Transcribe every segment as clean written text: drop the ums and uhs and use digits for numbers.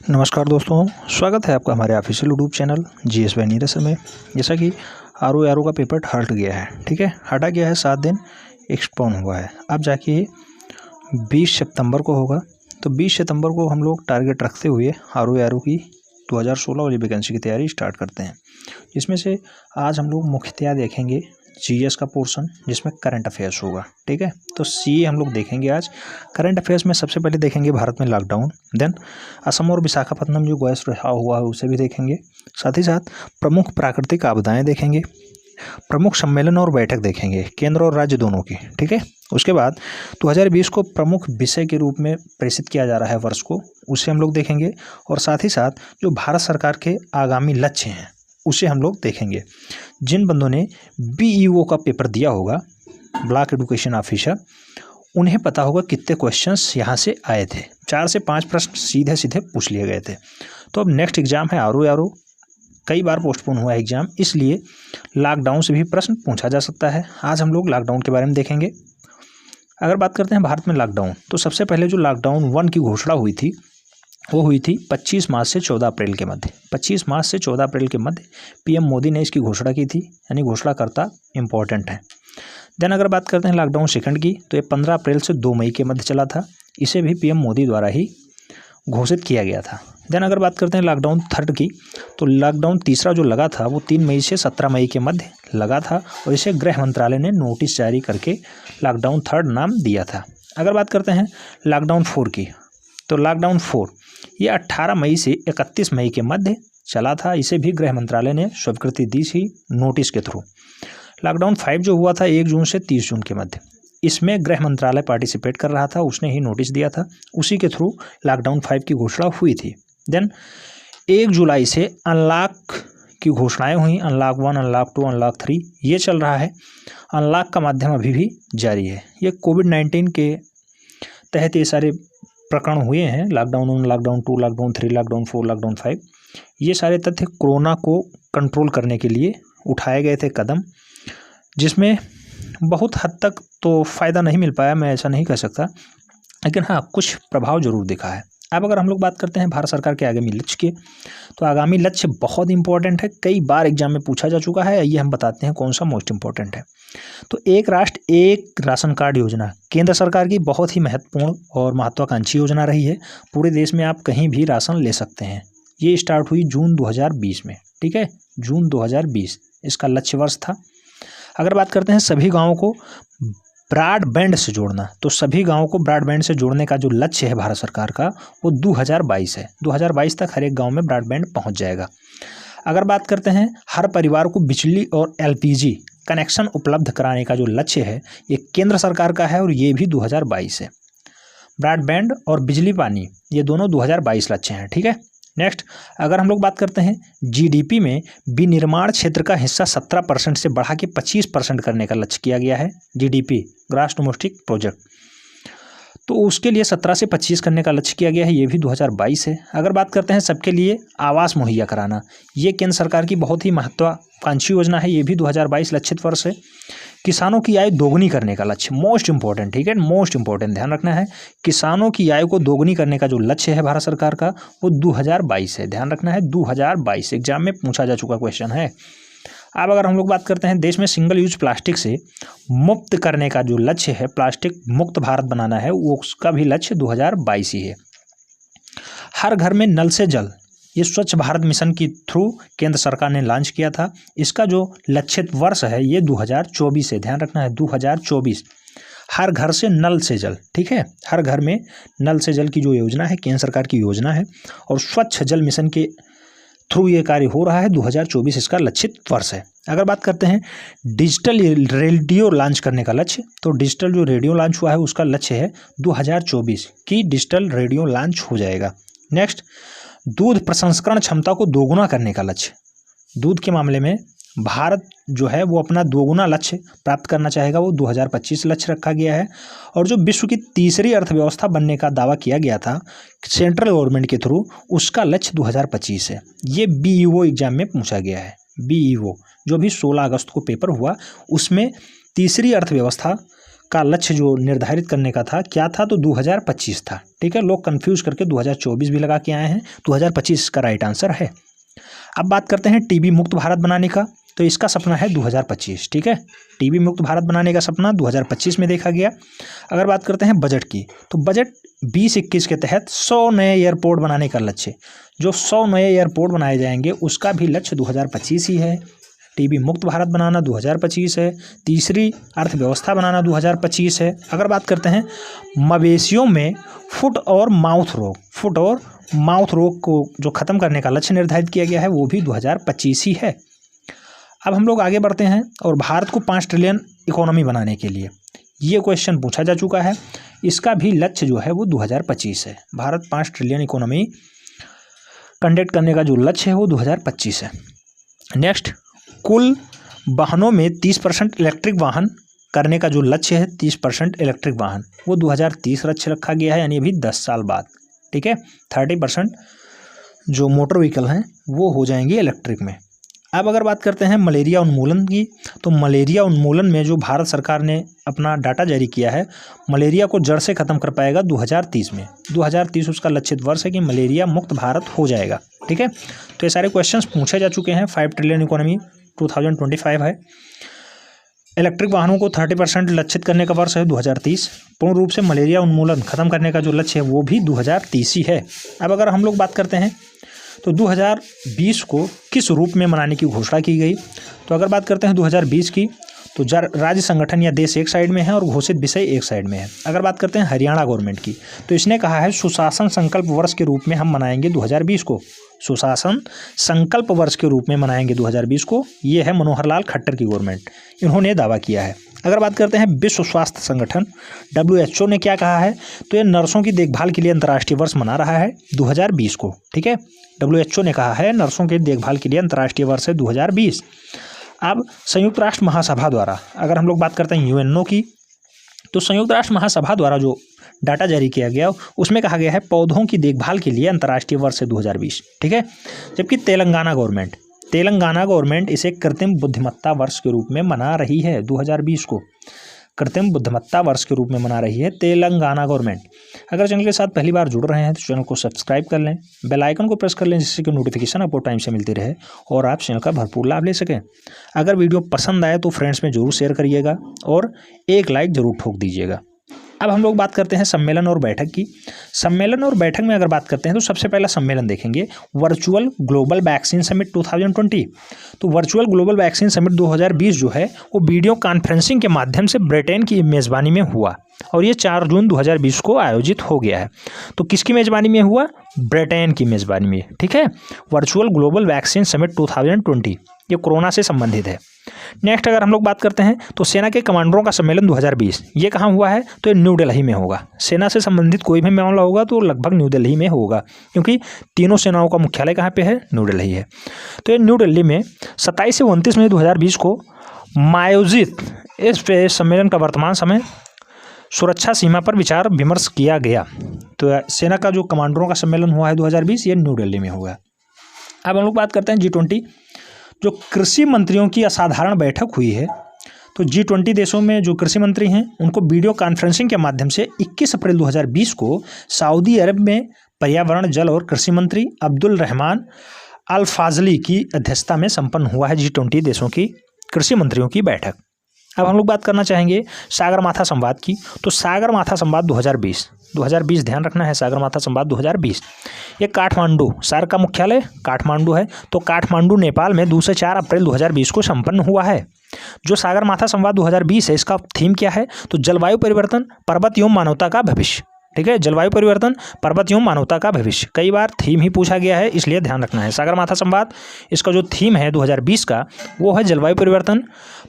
नमस्कार दोस्तों, स्वागत है आपका हमारे official YouTube channel GS by Neeraj में। जैसा कि आर का पेपर हट गया है, ठीक है, हटा गया है, 7 दिन एक्सपोन हुआ है। अब जाके 20 सितंबर को होगा, तो 20 सितंबर को हम लोग टारगेट रखते हुए आर की 2016 वाली वैकेंसी की तैयारी स्टार्ट करते हैं। जिसमें से आज हम लोग मुख्यतः देखेंगे GS का पोर्शन, जिसमें करंट अफेयर्स होगा, ठीक है। तो CA हम लोग देखेंगे आज। करंट अफेयर्स में सबसे पहले देखेंगे भारत में लॉकडाउन, देन असम और विशाखापट्टनम जो गैस रहा हुआ है उसे भी देखेंगे। साथ ही साथ प्रमुख प्राकृतिक आपदाएं देखेंगे, प्रमुख सम्मेलन और बैठक देखेंगे केंद्र और राज्य दोनों की, ठीक है। उसके बाद 2020 को प्रमुख विषय के रूप में प्रेषित किया जा रहा है वर्ष को, उसे हम लोग देखेंगे। और साथ ही साथ जो भारत सरकार के आगामी लक्ष्य हैं उसे हम लोग देखेंगे। जिन बंदों ने BEO का पेपर दिया होगा, ब्लॉक एजुकेशन ऑफिसर, उन्हें पता होगा कितने क्वेश्चंस यहाँ से आए थे। 4 से 5 प्रश्न सीधे सीधे पूछ लिए गए थे। तो अब नेक्स्ट एग्जाम है आर कई बार पोस्टपोन हुआ है एग्जाम, इसलिए लॉकडाउन से भी प्रश्न पूछा जा सकता है। आज हम लोग लॉकडाउन के बारे में देखेंगे। अगर बात करते हैं भारत में लॉकडाउन, तो सबसे पहले जो लॉकडाउन 1 की घोषणा हुई थी वो हुई थी 25 मार्च से 14 अप्रैल के मध्य। 25 मार्च से 14 अप्रैल के मध्य PM मोदी ने इसकी घोषणा की थी, यानी घोषणाकर्ता इंपॉर्टेंट है। देन अगर बात करते हैं लॉकडाउन सेकंड की, तो ये 15 अप्रैल से 2 मई के मध्य चला था। इसे भी PM मोदी द्वारा ही घोषित किया गया था। देन अगर बात करते हैं लॉकडाउन थर्ड की, तो लॉकडाउन तीसरा जो लगा था वो 3 मई से 17 मई के मध्य लगा था, और इसे गृह मंत्रालय ने नोटिस जारी करके लॉकडाउन थर्ड नाम दिया था। अगर बात करते हैं लॉकडाउन 4 की, तो लॉकडाउन 4 ये 18 मई से 31 मई के मध्य चला था। इसे भी गृह मंत्रालय ने स्वीकृति दी थी नोटिस के थ्रू। लॉकडाउन 5 जो हुआ था 1 जून से 30 जून के मध्य, इसमें गृह मंत्रालय पार्टिसिपेट कर रहा था, उसने ही नोटिस दिया था, उसी के थ्रू लॉकडाउन 5 की घोषणा हुई थी। देन 1 जुलाई से अनलॉक की घोषणाएं हुई, अनलॉक 1, अनलॉक 2, अनलॉक 3 ये चल रहा है। अनलॉक का माध्यम अभी भी जारी है। ये कोविड-19 के तहत ये सारे प्रकरण हुए हैं, lockdown 1, lockdown 2, lockdown 3, lockdown 4, lockdown 5। ये सारे तथ्य कोरोना को कंट्रोल करने के लिए उठाए गए थे कदम, जिसमें बहुत हद तक तो फ़ायदा नहीं मिल पाया, मैं ऐसा नहीं कह सकता, लेकिन हाँ कुछ प्रभाव जरूर दिखा है। अब अगर हम लोग बात करते हैं भारत सरकार के आगामी लक्ष्य के, तो आगामी लक्ष्य बहुत इंपॉर्टेंट है, कई बार एग्जाम में पूछा जा चुका है। आइए हम बताते हैं कौन सा मोस्ट इंपॉर्टेंट है। तो एक राष्ट्र एक राशन कार्ड योजना केंद्र सरकार की बहुत ही महत्वपूर्ण और महत्वाकांक्षी योजना रही है। पूरे देश में आप कहीं भी राशन ले सकते हैं। ये स्टार्ट हुई जून 2020 में, ठीक है, जून 2020 इसका लक्ष्य वर्ष था। अगर बात करते हैं सभी गाँवों को ब्रॉडबैंड से जोड़ना, तो सभी गाँवों को ब्रॉडबैंड से जोड़ने का जो लक्ष्य है भारत सरकार का वो 2022 है। 2022 तक हर एक गाँव में ब्रॉडबैंड पहुँच जाएगा। अगर बात करते हैं हर परिवार को बिजली और LPG कनेक्शन उपलब्ध कराने का जो लक्ष्य है ये केंद्र सरकार का है, और ये भी 2022 है। ब्रॉडबैंड और बिजली पानी ये दोनों 2022 लक्ष्य हैं, ठीक है। नेक्स्ट अगर हम लोग बात करते हैं GDP में विनिर्माण क्षेत्र का हिस्सा 17% से बढ़ा के 25% करने का लक्ष्य किया गया है। GDP ग्रॉस डोमेस्टिक प्रोडक्ट, तो उसके लिए 17 से 25 करने का लक्ष्य किया गया है, ये भी 2022 है। अगर बात करते हैं सबके लिए आवास मुहैया कराना, ये केंद्र सरकार की बहुत ही महत्वाकांक्षी योजना है, ये भी 2022 लक्षित वर्ष है। किसानों की आय दोगुनी करने का लक्ष्य, मोस्ट इंपॉर्टेंट, ठीक है, मोस्ट इंपॉर्टेंट ध्यान रखना है। किसानों की आय को दोगुनी करने का जो लक्ष्य है भारत सरकार का वो 2022 है, ध्यान रखना है 2022, एग्जाम में पूछा जा चुका क्वेश्चन है। अब अगर हम लोग बात करते हैं देश में सिंगल यूज प्लास्टिक से मुक्त करने का जो लक्ष्य है, प्लास्टिक मुक्त भारत बनाना है, वो उसका भी लक्ष्य 2022 ही है। हर घर में नल से जल, ये स्वच्छ भारत मिशन की थ्रू केंद्र सरकार ने लॉन्च किया था। इसका जो लक्षित वर्ष है ये 2024 है, ध्यान रखना है 2024। हर घर से नल से जल, ठीक है, हर घर में नल से जल की जो योजना है केंद्र सरकार की योजना है, और स्वच्छ जल मिशन के थ्रू ये कार्य हो रहा है। 2024 इसका लक्षित वर्ष है। अगर बात करते हैं डिजिटल रेडियो लॉन्च करने का लक्ष्य, तो डिजिटल जो रेडियो लॉन्च हुआ है उसका लक्ष्य है 2024 की डिजिटल रेडियो लॉन्च हो जाएगा। नेक्स्ट दूध प्रसंस्करण क्षमता को दोगुना करने का लक्ष्य, दूध के मामले में भारत जो है वो अपना दोगुना लक्ष्य प्राप्त करना चाहेगा, वो 2025 लक्ष्य रखा गया है। और जो विश्व की तीसरी अर्थव्यवस्था बनने का दावा किया गया था सेंट्रल गवर्नमेंट के थ्रू, उसका लक्ष्य 2025 है। ये BEO एग्जाम में पूछा गया है। BEO जो भी 16 अगस्त को पेपर हुआ उसमें तीसरी अर्थव्यवस्था का लक्ष्य जो निर्धारित करने का था क्या था, तो 2025 था। ठीक है, लोग कंफ्यूज करके 2024 भी लगा के आए हैं, 2025 इसका राइट आंसर है। अब बात करते हैं टीबी मुक्त भारत बनाने का, तो इसका सपना है 2025। ठीक है, टीबी मुक्त भारत बनाने का सपना 2025 में देखा गया। अगर बात करते हैं बजट की, तो बजट 2021 के तहत 100 नए एयरपोर्ट बनाने का लक्ष्य, जो 100 नए एयरपोर्ट बनाए जाएंगे उसका भी लक्ष्य 2025 ही है। टीबी मुक्त भारत बनाना 2025 है। तीसरी अर्थव्यवस्था बनाना 2025 है। अगर बात करते हैं मवेशियों में फुट और माउथ रोग को जो ख़त्म करने का लक्ष्य निर्धारित किया गया है वो भी 2025 ही है। अब हम लोग आगे बढ़ते हैं और भारत को 5 ट्रिलियन इकोनॉमी बनाने के लिए ये क्वेश्चन पूछा जा चुका है, इसका भी लक्ष्य जो है वो 2025 है। भारत 5 ट्रिलियन इकोनॉमी कंडक्ट करने का जो लक्ष्य है वो 2025 है। नेक्स्ट, कुल वाहनों में 30% इलेक्ट्रिक वाहन करने का जो लक्ष्य है, 30% इलेक्ट्रिक वाहन, वो 2030 लक्ष्य रखा गया है, यानी अभी 10 साल बाद। ठीक है, 30% जो मोटर व्हीकल हैं वो हो जाएंगे इलेक्ट्रिक में। अब अगर बात करते हैं मलेरिया उन्मूलन की, तो मलेरिया उन्मूलन में जो भारत सरकार ने अपना डाटा जारी किया है, मलेरिया को जड़ से ख़त्म कर पाएगा 2030 में। 2030 उसका लक्षित वर्ष है कि मलेरिया मुक्त भारत हो जाएगा। ठीक है, तो ये सारे क्वेश्चंस पूछे जा चुके हैं। 5 ट्रिलियन इकोनॉमी 2025 है। इलेक्ट्रिक वाहनों को 30% लक्षित करने का वर्ष है 2030। पूर्ण रूप से मलेरिया उन्मूलन खत्म करने का जो लक्ष्य है वो भी 2030 ही है। अब अगर हम लोग बात करते हैं तो 2020 को किस रूप में मनाने की घोषणा की गई, तो अगर बात करते हैं 2020 की, तो राज्य संगठन या देश एक साइड में है और घोषित विषय एक साइड में है। अगर बात करते हैं हरियाणा गवर्नमेंट की, तो इसने कहा है सुशासन संकल्प वर्ष के रूप में हम मनाएंगे 2020 को। सुशासन संकल्प वर्ष के रूप में मनाएंगे 2020 को। ये है मनोहर लाल खट्टर की गवर्नमेंट, इन्होंने दावा किया है। अगर बात करते हैं विश्व स्वास्थ्य संगठन WHO ने क्या कहा है, तो ये नर्सों की देखभाल के लिए अंतर्राष्ट्रीय वर्ष मना रहा है 2020 को। ठीक है, WHO ने कहा है नर्सों की देखभाल के लिए अंतर्राष्ट्रीय वर्ष है 2020। अब संयुक्त राष्ट्र महासभा द्वारा अगर हम लोग बात करते हैं UNO की, तो संयुक्त राष्ट्र महासभा द्वारा जो डाटा जारी किया गया उसमें कहा गया है पौधों की देखभाल के लिए अंतर्राष्ट्रीय वर्ष है 2020। ठीक है, जबकि तेलंगाना गवर्नमेंट इसे कृत्रिम बुद्धिमत्ता वर्ष के रूप में मना रही है। 2020 को कृत्रिम बुद्धिमत्ता वर्ष के रूप में मना रही है तेलंगाना गवर्नमेंट। अगर चैनल के साथ पहली बार जुड़ रहे हैं तो चैनल को सब्सक्राइब कर लें, बेल आइकन को प्रेस कर लें, जिससे कि नोटिफिकेशन आपको टाइम से मिलती रहे और आप चैनल का भरपूर लाभ ले सकें। अगर वीडियो पसंद आए तो फ्रेंड्स में जरूर शेयर करिएगा और एक लाइक जरूर ठोक दीजिएगा। अब हम लोग बात करते हैं सम्मेलन और बैठक की। सम्मेलन और बैठक में अगर बात करते हैं तो सबसे पहला सम्मेलन देखेंगे वर्चुअल ग्लोबल वैक्सीन समिट 2020। तो वर्चुअल ग्लोबल वैक्सीन समिट 2020 जो है वो वीडियो कॉन्फ्रेंसिंग के माध्यम से ब्रिटेन की मेज़बानी में हुआ और ये 4 जून 2020 को आयोजित हो गया है। तो किसकी मेज़बानी में हुआ? ब्रिटेन की मेज़बानी में। ठीक है, वर्चुअल ग्लोबल वैक्सीन समिट 2020 ये कोरोना से संबंधित है। नेक्स्ट अगर हम लोग बात करते हैं तो सेना के कमांडरों का सम्मेलन 2020 ये कहाँ हुआ है? तो ये न्यू दिल्ली में होगा। सेना से संबंधित कोई भी मामला होगा तो लगभग न्यू दिल्ली में होगा, क्योंकि तीनों सेनाओं का मुख्यालय कहाँ पे है? न्यू दिल्ली है। तो ये न्यू दिल्ली में 27 से 29 मई 2020 को आयोजित इस सम्मेलन का वर्तमान समय सुरक्षा सीमा पर विचार विमर्श किया गया। तो सेना का जो कमांडरों का सम्मेलन हुआ है 2020 ये न्यू दिल्ली में हुआ। अब हम लोग बात करते हैं G20 जो कृषि मंत्रियों की असाधारण बैठक हुई है। तो G20 देशों में जो कृषि मंत्री हैं उनको वीडियो कॉन्फ्रेंसिंग के माध्यम से 21 अप्रैल 2020 को सऊदी अरब में पर्यावरण, जल और कृषि मंत्री अब्दुल रहमान अल फाजली की अध्यक्षता में संपन्न हुआ है G20 देशों की कृषि मंत्रियों की बैठक। अब हम लोग बात करना चाहेंगे सागरमाथा संवाद की। तो सागरमाथा संवाद 2020 ध्यान रखना है। सागरमाथा संवाद 2020 ये काठमांडू, सार्क का मुख्यालय काठमांडू है। तो काठमांडू नेपाल में 2 से 4 अप्रैल 2020 को संपन्न हुआ है। जो सागरमाथा संवाद 2020 है इसका थीम क्या है? तो जलवायु परिवर्तन, पर्वत एवं मानवता का भविष्य। ठीक है, जलवायु परिवर्तन, पर्वत एवं मानवता का भविष्य। कई बार थीम ही पूछा गया है, इसलिए ध्यान रखना है। सागरमाथा संवाद इसका जो थीम है 2020 का वो है जलवायु परिवर्तन,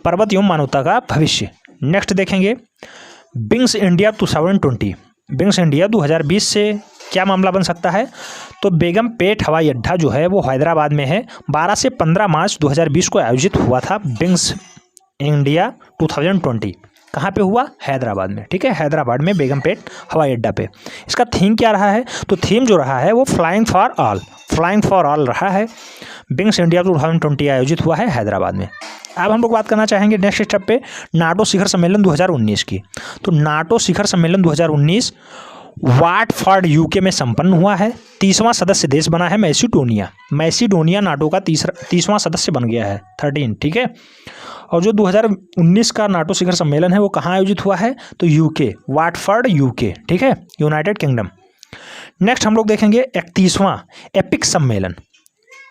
पर्वत एवं मानवता का भविष्य। नेक्स्ट देखेंगे विंग्स इंडिया 2020। विंग्स इंडिया 2020 से क्या मामला बन सकता है? तो बेगमपेट हवाई अड्डा जो है वो हैदराबाद में है। 12 से 15 मार्च 2020 को आयोजित हुआ था विंग्स इंडिया 2020। कहाँ पे हुआ? हैदराबाद में। ठीक है, हैदराबाद में बेगमपेट हवाई अड्डा पे। इसका थीम क्या रहा है? तो थीम जो रहा है वो फ्लाइंग फॉर ऑल रहा है। बिंग्स इंडिया 2020 आयोजित हुआ है हैदराबाद में। अब हम लोग बात करना चाहेंगे नेक्स्ट स्टेप पे नाटो शिखर सम्मेलन 2019 की। तो नाटो शिखर सम्मेलन 2019 वाटफोर्ड यूके में संपन्न हुआ है। 30वां सदस्य देश बना है मैसीडोनिया। मैसीडोनिया नाटो का 30वां सदस्य बन गया है, 13, ठीक है। और जो 2019 का नाटो शिखर सम्मेलन है वो कहाँ आयोजित हुआ है, तो यूके, वाटफोर्ड यूके, ठीक है, यूनाइटेड किंगडम। नेक्स्ट हम लोग देखेंगे 31वां एपिक सम्मेलन।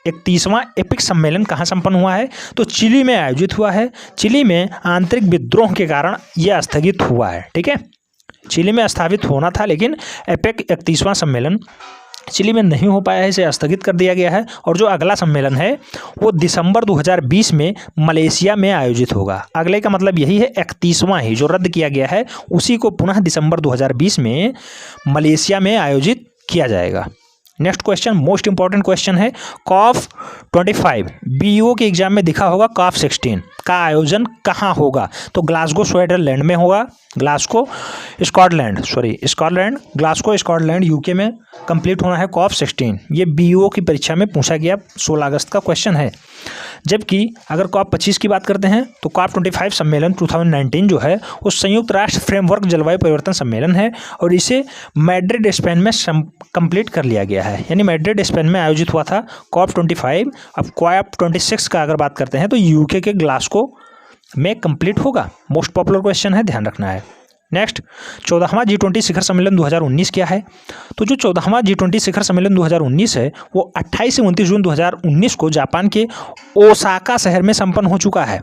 31वां एपिक सम्मेलन कहाँ संपन्न हुआ है, तो चिली में आयोजित हुआ है। चिली में आंतरिक विद्रोह के कारण यह स्थगित हुआ है, ठीक है। चिली में स्थापित होना था लेकिन एपेक 31वां सम्मेलन चिली में नहीं हो पाया है, इसे स्थगित कर दिया गया है। और जो अगला सम्मेलन है वो दिसंबर 2020 में मलेशिया में आयोजित होगा। अगले का मतलब यही है 31वां ही जो रद्द किया गया है उसी को पुनः दिसंबर 2020 में मलेशिया में आयोजित किया जाएगा। Next question most important question है, कॉफ 25 बीओ के एग्जाम में दिखा होगा कॉफ 16 का आयोजन कहाँ होगा, तो ग्लासगो स्विट्जरलैंड में होगा। Glasgow Scotland, Glasgow Scotland UK में कंप्लीट होना है कॉफ 16। ये बीओ की परीक्षा में पूछा गया 16 अगस्त का क्वेश्चन है। जबकि अगर कॉप 25 की बात करते हैं तो कॉप 25 सम्मेलन 2019 जो है वो संयुक्त राष्ट्र फ्रेमवर्क जलवायु परिवर्तन सम्मेलन है और इसे मैड्रिड स्पेन में कंप्लीट कर लिया गया है, यानी मैड्रिड स्पेन में आयोजित हुआ था कॉप 25। अब कॉप 26 का अगर बात करते हैं तो यूके के ग्लासगो में कंप्लीट होगा। मोस्ट पॉपुलर क्वेश्चन है, ध्यान रखना है। नेक्स्ट 14वां G20 शिखर सम्मेलन 2019 क्या है, तो जो 14वां G20 शिखर सम्मेलन 2019 है वो 28 से 29 जून 2019 को जापान के ओसाका शहर में संपन्न हो चुका है।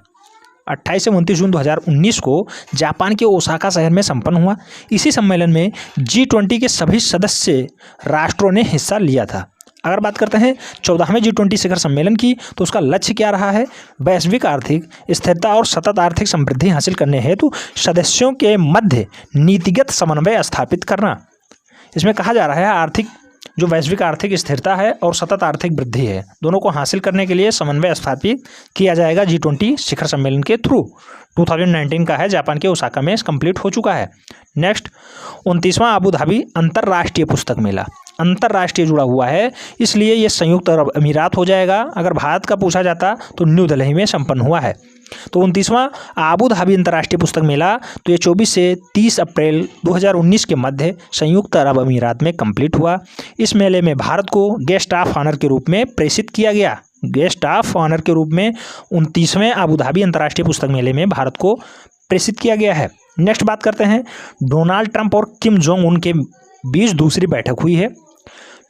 28 से 29 जून 2019 को जापान के ओसाका शहर में संपन्न हुआ। इसी सम्मेलन में G20 के सभी सदस्य राष्ट्रों ने हिस्सा लिया था। अगर बात करते हैं 14वें G20 शिखर सम्मेलन की तो उसका लक्ष्य क्या रहा है, वैश्विक आर्थिक स्थिरता और सतत आर्थिक समृद्धि हासिल करने हेतु सदस्यों के मध्य नीतिगत समन्वय स्थापित करना। इसमें कहा जा रहा है आर्थिक जो वैश्विक आर्थिक स्थिरता है और सतत आर्थिक वृद्धि है दोनों को हासिल करने के लिए समन्वय स्थापित किया जाएगा G20 शिखर सम्मेलन के थ्रू। 2019 का है, जापान के ओसाका में कंप्लीट हो चुका है। नेक्स्ट 29वां अबू धाबी अंतर्राष्ट्रीय पुस्तक मेला, अंतर्राष्ट्रीय जुड़ा हुआ है इसलिए ये संयुक्त अरब अमीरात हो जाएगा। अगर भारत का पूछा जाता तो न्यू दिल्ली में संपन्न हुआ है। तो 29वां अबू धाबी अंतर्राष्ट्रीय पुस्तक मेला तो ये 24 से 30 अप्रैल 2019 के मध्य संयुक्त अरब अमीरात में कंप्लीट हुआ। इस मेले में भारत को गेस्ट ऑफ ऑनर के रूप में प्रेषित किया गया। गेस्ट ऑफ ऑनर के रूप में 29वें अबू धाबी अंतर्राष्ट्रीय पुस्तक मेले में भारत को प्रेषित किया गया है। नेक्स्ट बात करते हैं डोनाल्ड ट्रंप और किम जोंग उन के बीच दूसरी बैठक हुई है।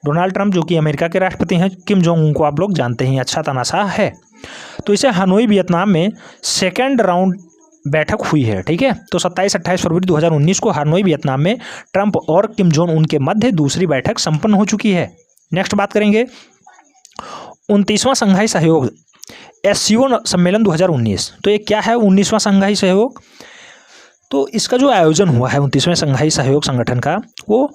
डोनाल्ड ट्रंप जो कि अमेरिका के राष्ट्रपति हैं, किम जोंग उन को आप लोग जानते हैं, अच्छा तनासा है। तो इसे हनोई वियतनाम में सेकेंड राउंड बैठक हुई है, ठीक है। तो 27-28 फरवरी 2019 को हनोई वियतनाम में ट्रंप और किम जोंग उन के मध्य दूसरी बैठक संपन्न हो चुकी है। नेक्स्ट बात करेंगे 29वां संघाई सहयोग SCO सम्मेलन 2019। तो ये क्या है 19वां संघाई सहयोग, तो इसका जो आयोजन हुआ है 29वें संघाई सहयोग संगठन का वो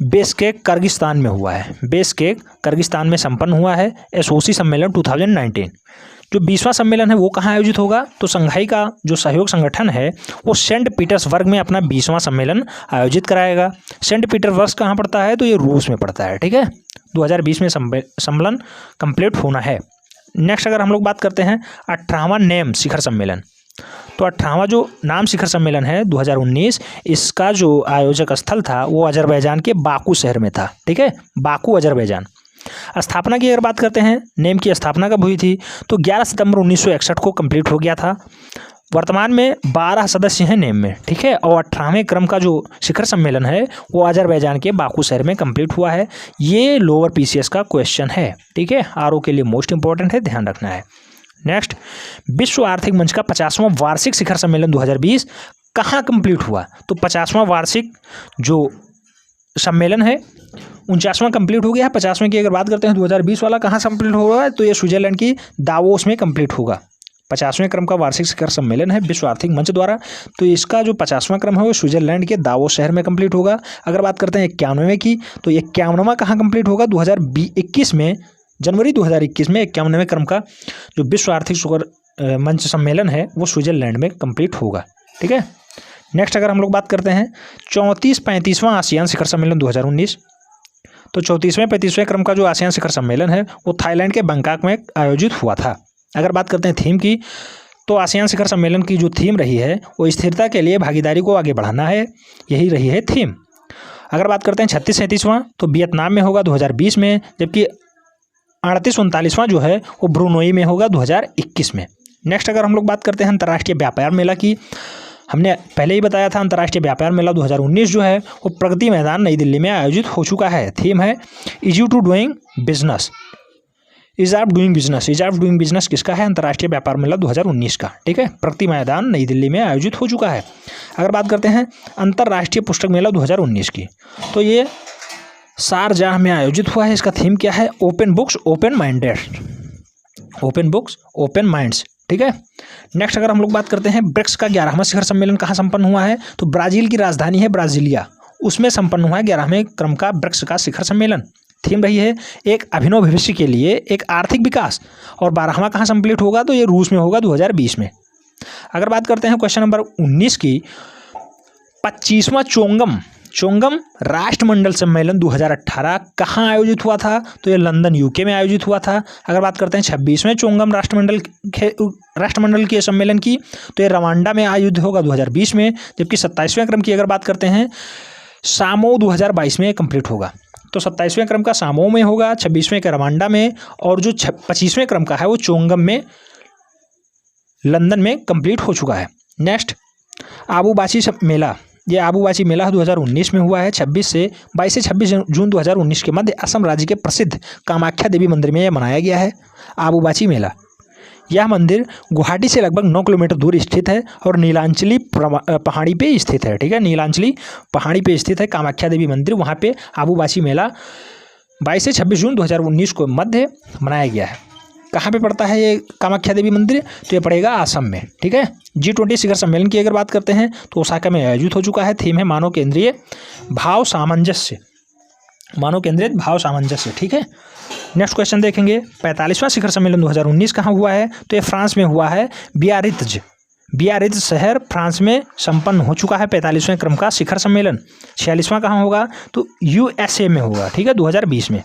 बेशकेक किर्गिस्तान में हुआ है। बेशकेक किर्गिस्तान में संपन्न हुआ है SOC सम्मेलन 2019। जो 20वां सम्मेलन है वो कहाँ आयोजित होगा, तो संघाई का जो सहयोग संगठन है वो सेंट पीटर्सबर्ग में अपना 20वां सम्मेलन आयोजित कराएगा। सेंट पीटर्सबर्ग कहाँ पड़ता है, तो ये रूस में पड़ता है, ठीक है। 2020 में सम्मेलन कंप्लीट होना है। नेक्स्ट अगर हम लोग बात करते हैं 18वां नेम शिखर सम्मेलन, तो 18वां जो नाम शिखर सम्मेलन है 2019 इसका जो आयोजक स्थल था वो अजरबैजान के बाकू शहर में था, ठीक है, बाकू अजरबैजान। स्थापना की अगर बात करते हैं नेम की स्थापना कब हुई थी, तो 11 सितंबर 1961 को कंप्लीट हो गया था। वर्तमान में 12 सदस्य हैं नेम में, ठीक है। और 18वें क्रम का जो शिखर सम्मेलन है वो अजरबैजान के बाकू शहर में कंप्लीट हुआ है। ये लोअर PCS का क्वेश्चन है, ठीक है, RO के लिए मोस्ट इंपॉर्टेंट है, ध्यान रखना है। नेक्स्ट विश्व आर्थिक मंच का 50वां वार्षिक शिखर सम्मेलन 2020 कहाँ कंप्लीट हुआ, तो 50वां वार्षिक जो सम्मेलन है 49वां कंप्लीट हो गया है। 50वें की अगर बात करते हैं 2020 वाला कहाँ कंप्लीट हो रहा है, तो ये स्विट्जरलैंड की दावोस में कंप्लीट होगा। 50वें क्रम का वार्षिक शिखर सम्मेलन है विश्व आर्थिक मंच द्वारा, तो इसका जो 50वां क्रम है वो स्विट्जरलैंड के दावोस शहर में कंप्लीट होगा। अगर बात करते हैं 91वें की, तो 51वां कहाँ कंप्लीट होगा, 2021 में जनवरी 2021 में 51वें क्रम का जो विश्व आर्थिक शिखर मंच सम्मेलन है वो स्विट्जरलैंड में कंप्लीट होगा, ठीक है। नेक्स्ट अगर हम लोग बात करते हैं 34-35वां आसियान शिखर सम्मेलन 2019, तो 34वें 35वें क्रम का जो आसियान शिखर सम्मेलन है वो थाईलैंड के बैंकॉक में आयोजित हुआ था। अगर बात करते हैं थीम की, तो आसियान शिखर सम्मेलन की जो थीम रही है वो स्थिरता के लिए भागीदारी को आगे बढ़ाना है, यही रही है थीम। अगर बात करते हैं 36-37वां, तो वियतनाम में होगा 2020 में, जबकि 38-39वां जो है वो ब्रुनोई में होगा 2021 में। नेक्स्ट अगर हम लोग बात करते हैं अंतर्राष्ट्रीय व्यापार मेला की, हमने पहले ही बताया था अंतर्राष्ट्रीय व्यापार मेला 2019 जो है वो प्रगति मैदान नई दिल्ली में आयोजित हो चुका है। थीम है ease you to doing business, ease आप डूइंग बिजनेस, इज आप डूइंग बिजनेस किसका है? अंतर्राष्ट्रीय व्यापार मेला 2019 का, ठीक है। प्रगति मैदान नई दिल्ली में आयोजित हो चुका है। अगर बात करते हैं अंतर्राष्ट्रीय पुस्तक मेला 2019 की, तो ये शारजाह में आयोजित हुआ है। इसका थीम क्या है? Open books open minded, open books open minds, ठीक है। नेक्स्ट अगर हम लोग बात करते हैं ब्रिक्स का 11वां शिखर सम्मेलन कहाँ संपन्न हुआ है, तो ब्राजील की राजधानी है ब्राजीलिया, उसमें संपन्न हुआ है 11वें क्रम का ब्रिक्स का शिखर सम्मेलन। थीम रही है एक अभिनव भविष्य के लिए एक आर्थिक विकास, और 12वां कहाँ कंप्लीट होगा, तो ये रूस में होगा 2020 में। अगर बात करते हैं क्वेश्चन नंबर 19 की, 25वां चोंगम राष्ट्रमंडल सम्मेलन 2018 कहाँ आयोजित हुआ था, तो ये लंदन यूके में आयोजित हुआ था। अगर बात करते हैं 26वें चोंगम राष्ट्रमंडल के सम्मेलन की, तो ये रवांडा में आयोजित होगा 2020 में, जबकि 27वें क्रम की अगर बात करते हैं सामो 2022 में कंप्लीट होगा। तो 27वें क्रम का सामो में होगा, 26वें का रवांडा में, और जो 25वें क्रम का है वो चोंगम में लंदन में कंप्लीट हो चुका है। नेक्स्ट आबूबाची मेला, ये आबूबाची मेला 2019 में हुआ है। 22 से 26 जून 2019 के मध्य असम राज्य के प्रसिद्ध कामाख्या देवी मंदिर में यह मनाया गया है आबूबाची मेला। यह मंदिर गुवाहाटी से लगभग 9 किलोमीटर दूर स्थित है और नीलांचली पहाड़ी पे स्थित है, ठीक है। नीलांचली पहाड़ी पे स्थित है कामाख्या देवी मंदिर, वहाँ पे आबूबाची मेला 22 से 26 जून 2019 को मध्य मनाया गया है। कहाँ पे पड़ता है ये कामाख्या देवी मंदिर, तो ये पड़ेगा असम में, ठीक है। G20 शिखर सम्मेलन की अगर बात करते हैं तो ओसाका में आयोजित हो चुका है। थीम है मानव केंद्रित भाव सामंजस्य, मानव केंद्रित भाव सामंजस्य, ठीक है। नेक्स्ट क्वेश्चन देखेंगे, 45वां शिखर सम्मेलन 2019 कहाँ हुआ है, तो ये फ्रांस में हुआ है। बियारित्ज शहर फ्रांस में संपन्न हो चुका है 45वें क्रम का शिखर सम्मेलन। 46वां कहाँ होगा, तो USA में होगा, ठीक है, 2020 में।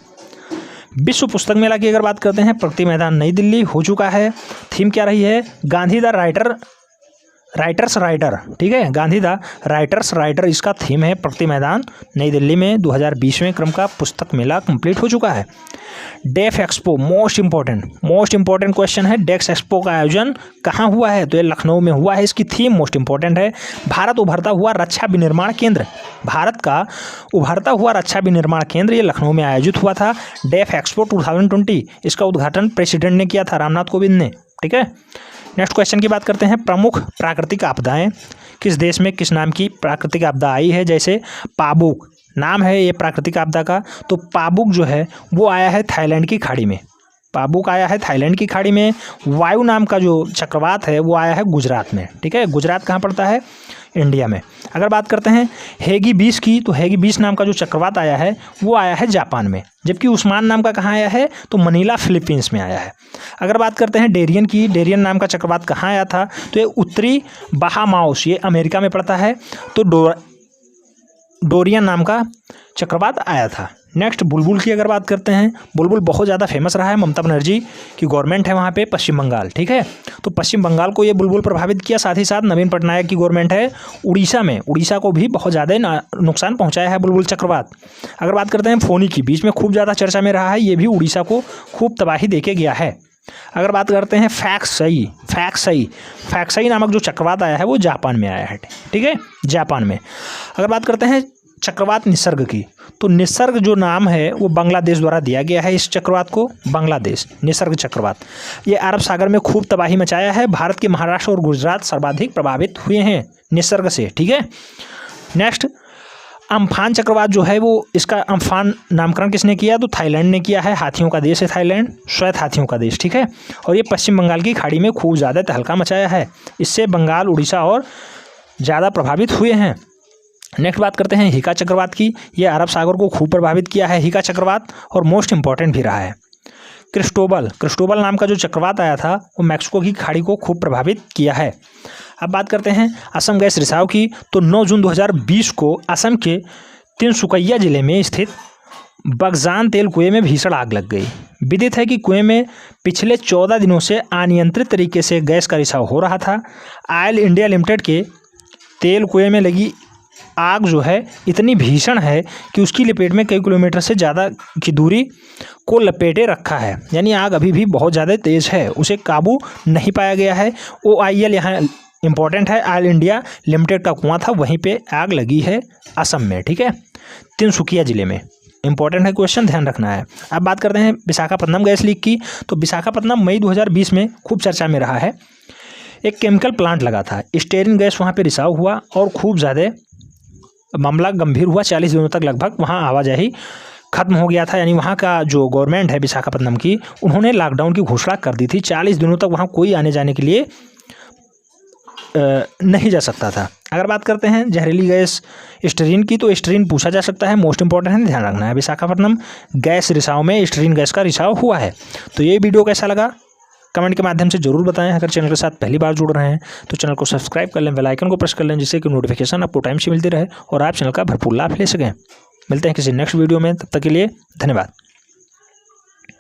विश्व पुस्तक मेला की अगर बात करते हैं, प्रगति मैदान नई दिल्ली हो चुका है। थीम क्या रही है, गांधी द राइटर्स राइटर, ठीक है, गांधी द राइटर्स राइटर इसका थीम है। प्रगति मैदान नई दिल्ली में 2020वें क्रम का पुस्तक मेला कंप्लीट हो चुका है। Def Expo most important question है, डेक्स एक्सपो का आयोजन कहाँ हुआ है, तो ये लखनऊ में हुआ है। इसकी थीम मोस्ट इंपॉर्टेंट है, भारत उभरता हुआ रक्षा विनिर्माण केंद्र, भारत का उभरता हुआ रक्षा विनिर्माण केंद्र, ये लखनऊ में आयोजित हुआ था। डेफ एक्सपो 2020 इसका उद्घाटन प्रेसिडेंट ने किया था, रामनाथ कोविंद ने, ठीक है। नेक्स्ट क्वेश्चन की बात करते हैं, प्रमुख प्राकृतिक आपदाएं, किस देश में किस नाम की प्राकृतिक आपदा आई है, जैसे पाबुक नाम है ये प्राकृतिक आपदा का, तो पाबुक जो है वो आया है थाईलैंड की खाड़ी में, पाबुक आया है थाईलैंड की खाड़ी में। वायु नाम का जो चक्रवात है वो आया है गुजरात में, ठीक है। गुजरात कहाँ पड़ता है, इंडिया में। अगर बात करते हैं हेगी 20 की, तो हेगी 20 नाम का जो चक्रवात आया है वो आया है जापान में, जबकि उस्मान नाम का कहाँ आया है, तो मनीला फिलीपींस में आया है। अगर बात करते हैं डेरियन की, डेरियन नाम का चक्रवात कहाँ आया था, तो ये उत्तरी बहामाउस, ये अमेरिका में पड़ता है, तो डोरियन नाम का चक्रवात आया था। नेक्स्ट बुलबुल की अगर बात करते हैं, बुलबुल बहुत ज़्यादा फेमस रहा है, ममता बनर्जी की गवर्नमेंट है वहाँ पे पश्चिम बंगाल, ठीक है। तो पश्चिम बंगाल को ये बुलबुल प्रभावित किया, साथ ही साथ नवीन पटनायक की गवर्नमेंट है उड़ीसा में, उड़ीसा को भी बहुत ज़्यादा नुकसान पहुँचाया है बुलबुल चक्रवात। अगर बात करते हैं फोनी की, बीच में खूब ज़्यादा चर्चा में रहा है, ये भी उड़ीसा को खूब तबाही देके गया है। अगर बात करते हैं फैक्सई नामक जो चक्रवात आया है वो जापान में आया है, ठीक है, जापान में। अगर बात करते हैं चक्रवात निसर्ग की, तो निसर्ग जो नाम है वो बांग्लादेश द्वारा दिया गया है इस चक्रवात को, बांग्लादेश निसर्ग चक्रवात। ये अरब सागर में खूब तबाही मचाया है, भारत के महाराष्ट्र और गुजरात सर्वाधिक प्रभावित हुए हैं निसर्ग से, ठीक है। नेक्स्ट अम्फान चक्रवात जो है वो, इसका अम्फान नामकरण किसने किया, तो थाईलैंड ने किया है, हाथियों का देश है थाईलैंड, श्वेत हाथियों का देश, ठीक है। और ये पश्चिम बंगाल की खाड़ी में खूब ज़्यादा तहलका मचाया है, इससे बंगाल उड़ीसा और ज़्यादा प्रभावित हुए हैं। नेक्स्ट बात करते हैं हिका चक्रवात की, ये अरब सागर को खूब प्रभावित किया है हिका चक्रवात, और मोस्ट इंपॉर्टेंट भी रहा है। क्रिस्टोबल नाम का जो चक्रवात आया था वो मैक्सिको की खाड़ी को खूब प्रभावित किया है। अब बात करते हैं असम गैस रिसाव की, तो 9 जून 2020 को असम के तिनसुकिया जिले में स्थित बगजान तेल कुएं में भीषण आग लग गई। विदित है कि कुएं में पिछले 14 दिनों से अनियंत्रित तरीके से गैस का रिसाव हो रहा था। ऑयल इंडिया लिमिटेड के तेल कुएं में लगी आग जो है इतनी भीषण है कि उसकी लपेट में कई किलोमीटर से ज़्यादा की दूरी को लपेटे रखा है। यानी आग अभी भी बहुत ज़्यादा तेज़ है, उसे काबू नहीं पाया गया है। OIL यहाँ इम्पोर्टेंट है, ऑयल इंडिया लिमिटेड का कुआं था, वहीं पे आग लगी है असम में, ठीक है, तिनसुकिया ज़िले में। इंपॉर्टेंट है क्वेश्चन, ध्यान रखना है। अब बात करते हैं विशाखापत्तनम गैस लीक की। तो विशाखापत्तनम मई 2020 में खूब चर्चा में रहा है। एक केमिकल प्लांट लगा था, स्टेरिन गैस वहाँ पे रिसाव हुआ और खूब ज़्यादा मामला गंभीर हुआ। 40 दिनों तक लगभग वहाँ आवाजाही खत्म हो गया था। यानी वहाँ का जो गवर्नमेंट है विशाखापत्तनम की, उन्होंने लॉकडाउन की घोषणा कर दी थी। 40 दिनों तक वहाँ कोई आने जाने के लिए नहीं जा सकता था। अगर बात करते हैं जहरीली गैस स्टेरिन की, तो स्टेरिन पूछा जा सकता है, मोस्ट इंपॉर्टेंट है, ध्यान रखना है। विशाखापत्तनम गैस रिसाव में स्टेरिन गैस का रिसाव हुआ है। तो ये वीडियो कैसा लगा कमेंट के माध्यम से जरूर बताएं। अगर चैनल के साथ पहली बार जुड़ रहे हैं तो चैनल को सब्सक्राइब कर लें, बेल आइकन को प्रेस कर लें, जिससे कि नोटिफिकेशन आपको टाइम से मिलती रहे और आप चैनल का भरपूर लाभ ले सकें। मिलते हैं किसी नेक्स्ट वीडियो में, तब तक के लिए धन्यवाद।